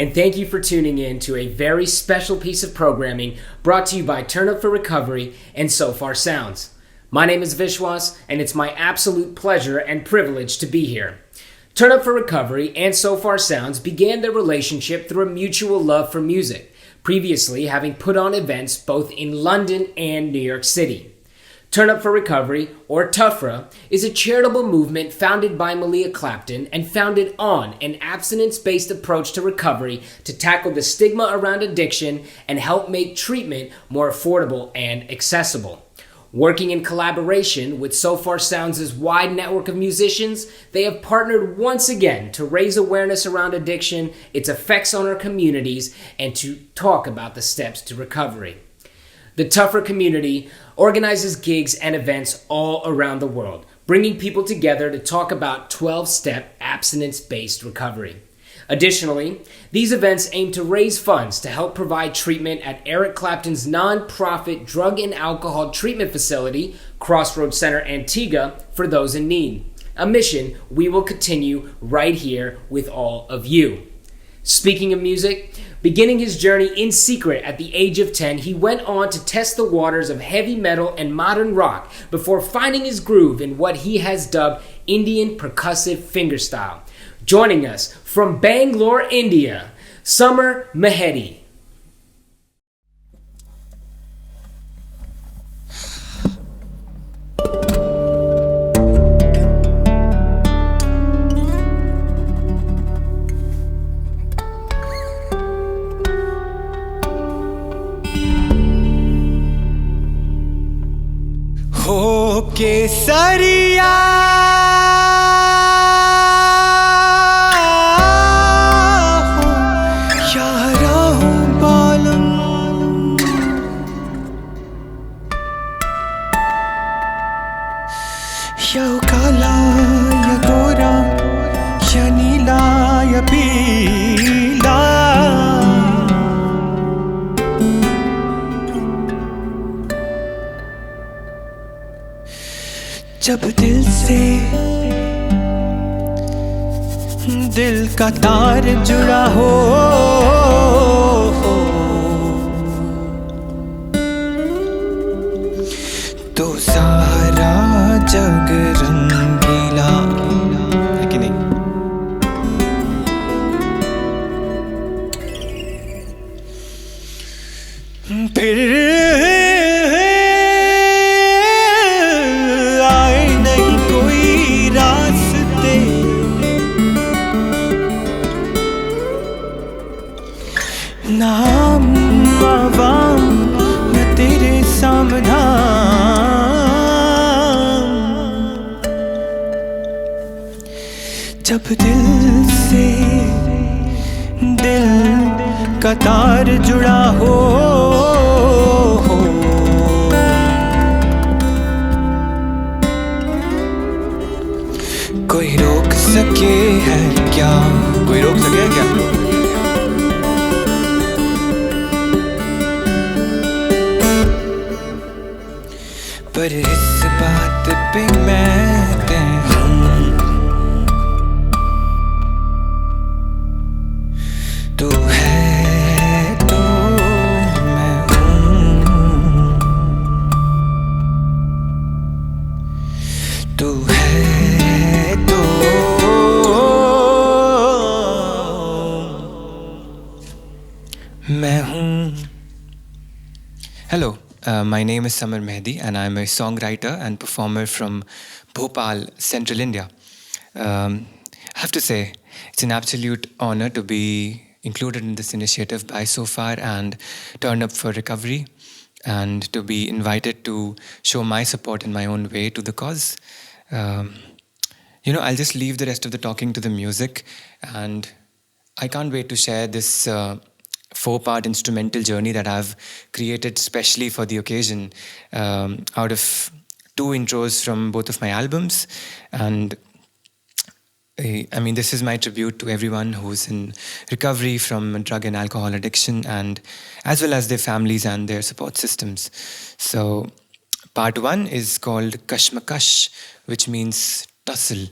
and thank you for tuning in to a very special piece of programming brought to you by Turn Up for Recovery and Sofar Sounds. My name is Vishwas, and it's my absolute pleasure and privilege to be here. Turn Up for Recovery and Sofar Sounds began their relationship through a mutual love for music, previously having put on events both in London and New York City. Turn Up for Recovery, or TUFR, is a charitable movement founded by Malia Clapton and founded on an abstinence-based approach to recovery to tackle the stigma around addiction and help make treatment more affordable and accessible. Working in collaboration with Sofar Sounds' wide network of musicians, they have partnered once again to raise awareness around addiction, its effects on our communities, and to talk about the steps to recovery. The TUFR community organizes gigs and events all around the world, bringing people together to talk about 12-step abstinence-based recovery. Additionally, these events aim to raise funds to help provide treatment at Eric Clapton's non-profit drug and alcohol treatment facility, Crossroads Center, Antigua, for those in need. A mission we will continue right here with all of you. Speaking of music, beginning his journey in secret at the age of 10, he went on to test the waters of heavy metal and modern rock before finding his groove in what he has dubbed Indian percussive fingerstyle. Joining us from Bangalore, India, Samar Mehdi. केसरिया हो यारा हूँ बालम या काला या गोरा या नीला या पीला जब दिल से दिल का तार जुड़ा हो तो सारा जग रंगीला है कि नहीं? फिर नाम आवाम न तेरे सामना जब दिल से दिल का तार जुड़ा हो कोई रोक सके है क्या? कोई रोक सके है क्या? पर इस बात पे मैं तय हूँ तू है तो मैं हूँ तू है तो मैं हूँ. Hello. My name is Samar Mehdi, and I'm a songwriter and performer from Bhopal, Central India. I have to say, it's an absolute honor to be included in this initiative by Sofar and Turn Up for Recovery, and to be invited to show my support in my own way to the cause. I'll just leave the rest of the talking to the music, and I can't wait to share this 4-part instrumental journey that I've created specially for the occasion, out of 2 intros from both of my albums. And this is my tribute to everyone who's in recovery from drug and alcohol addiction, and as well as their families and their support systems. So part 1 is called Kashmakash, which means tussle.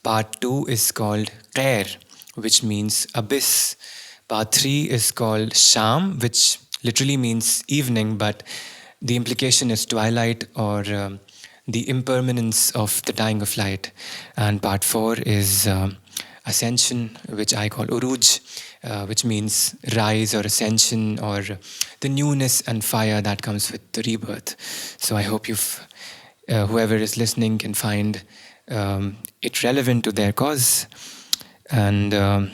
Part 2 is called Qair, which means abyss. Part 3 is called Sham, which literally means evening, but the implication is twilight or the impermanence of the dying of light. And part 4 is Ascension, which I call Uruj, which means rise or ascension or the newness and fire that comes with the rebirth. So I hope whoever is listening can find it relevant to their cause. And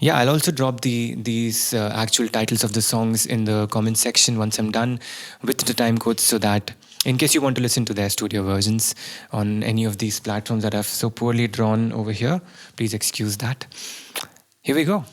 yeah, I'll also drop these actual titles of the songs in the comment section once I'm done with the time codes, so that in case you want to listen to their studio versions on any of these platforms that I've so poorly drawn over here, please excuse that. Here we go.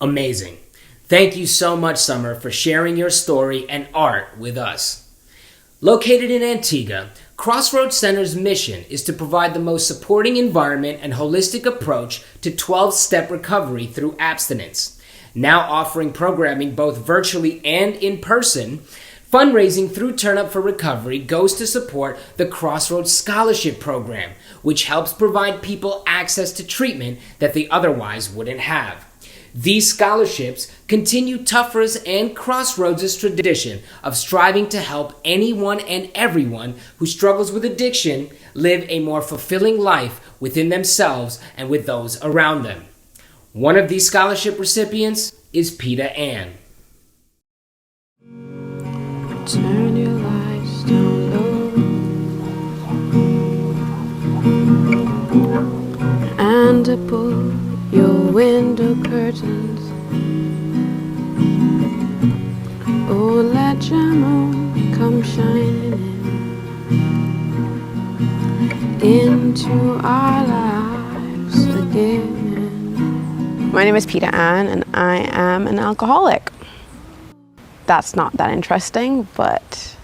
Amazing. Thank you so much, Summer, for sharing your story and art with us. Located in Antigua, Crossroads Center's mission is to provide the most supporting environment and holistic approach to 12-step recovery through abstinence. Now offering programming both virtually and in person, fundraising through Turn Up for Recovery goes to support the Crossroads Scholarship Program, which helps provide people access to treatment that they otherwise wouldn't have. These scholarships continue TUFR's and Crossroads' tradition of striving to help anyone and everyone who struggles with addiction live a more fulfilling life within themselves and with those around them. One of these scholarship recipients is Peter Ann. Turn your lights down low and pull your window curtains. Oh, let your moon come shining into our lives again. My name is Peter Ann, and I am an alcoholic. That's not that interesting, but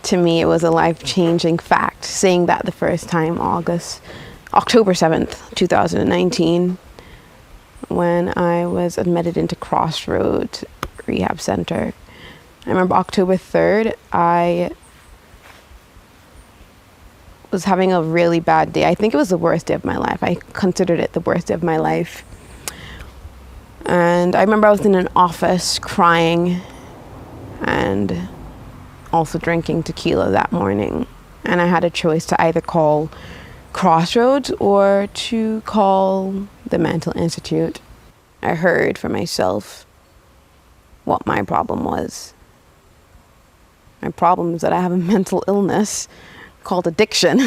to me it was a life-changing fact, saying that the first time October 7th, 2019, when I was admitted into Crossroads Rehab Center. I remember October 3rd, I was having a really bad day. I think it was the worst day of my life. I considered it the worst day of my life. And I remember I was in an office crying and also drinking tequila that morning. And I had a choice to either call Crossroads or to call the Mental Institute. I heard for myself what my problem was. My problem is that I have a mental illness called addiction.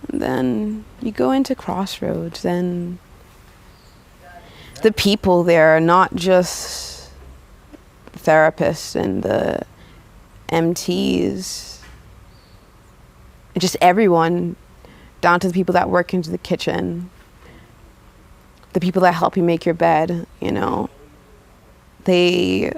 And then you go into Crossroads and the people there are not just therapists and the MTs, just everyone, down to the people that work into the kitchen, the people that help you make your bed, you know. They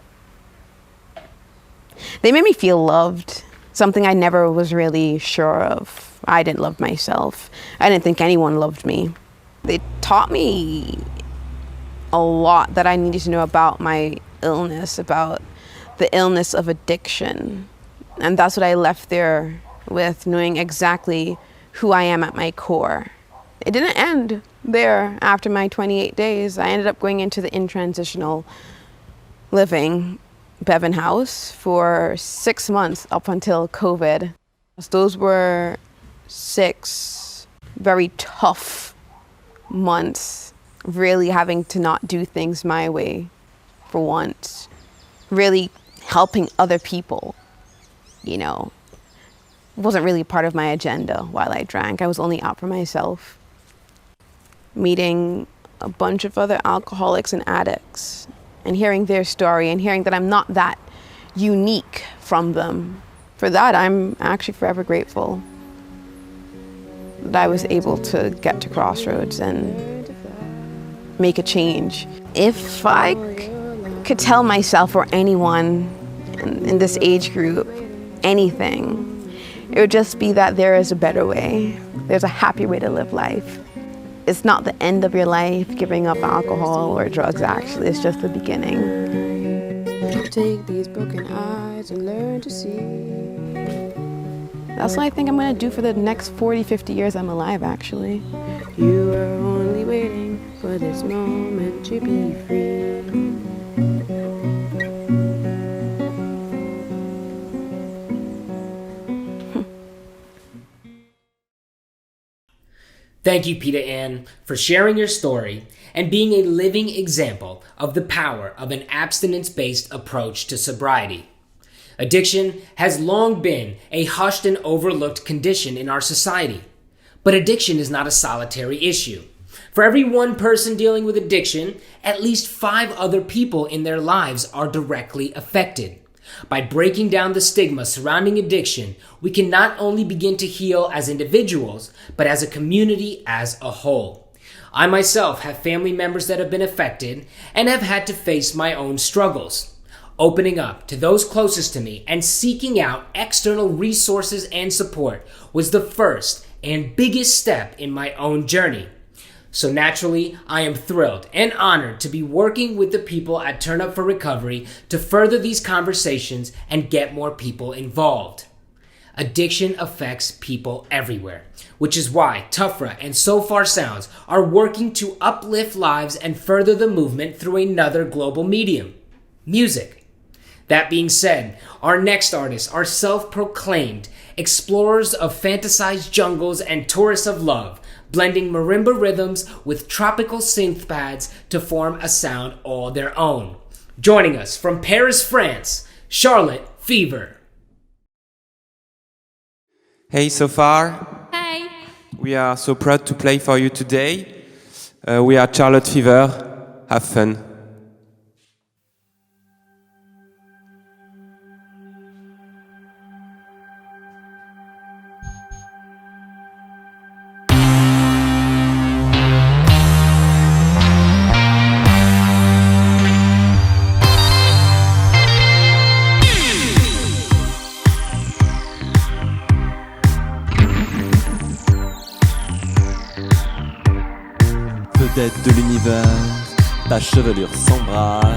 made me feel loved, something I never was really sure of. I didn't love myself. I didn't think anyone loved me. They taught me a lot that I needed to know about my illness, about the illness of addiction. And that's what I left there with, knowing exactly who I am at my core. It didn't end there after my 28 days. I ended up going into the in-transitional living Bevan House for 6 months up until COVID. Those were 6 very tough months, really having to not do things my way for once, really helping other people, you know. Wasn't really part of my agenda while I drank. I was only out for myself. Meeting a bunch of other alcoholics and addicts and hearing their story and hearing that I'm not that unique from them. For that, I'm actually forever grateful that I was able to get to Crossroads and make a change. If I could tell myself or anyone in this age group anything, it would just be that there is a better way. There's a happy way to live life. It's not the end of your life, giving up alcohol or drugs, actually. It's just the beginning. Take these broken eyes and learn to see. That's what I think I'm gonna do for the next 40, 50 years I'm alive, actually. You are only waiting for this moment to be free. Thank you, Peter Ann, for sharing your story and being a living example of the power of an abstinence-based approach to sobriety. Addiction has long been a hushed and overlooked condition in our society. But addiction is not a solitary issue. For every one person dealing with addiction, at least 5 other people in their lives are directly affected. By breaking down the stigma surrounding addiction, we can not only begin to heal as individuals, but as a community as a whole. I myself have family members that have been affected and have had to face my own struggles. Opening up to those closest to me and seeking out external resources and support was the first and biggest step in my own journey. So naturally, I am thrilled and honored to be working with the people at Turn Up for Recovery to further these conversations and get more people involved. Addiction affects people everywhere, which is why TUFR and Sofar Sounds are working to uplift lives and further the movement through another global medium, music. That being said, our next artists are self-proclaimed explorers of fantasized jungles and tourists of love, blending marimba rhythms with tropical synth pads to form a sound all their own. Joining us from Paris, France, Charlotte Fever. Hey Sofar. Hey. We are so proud to play for you today. We are Charlotte Fever. Have fun. Vedette de l'univers, ta chevelure s'embrase.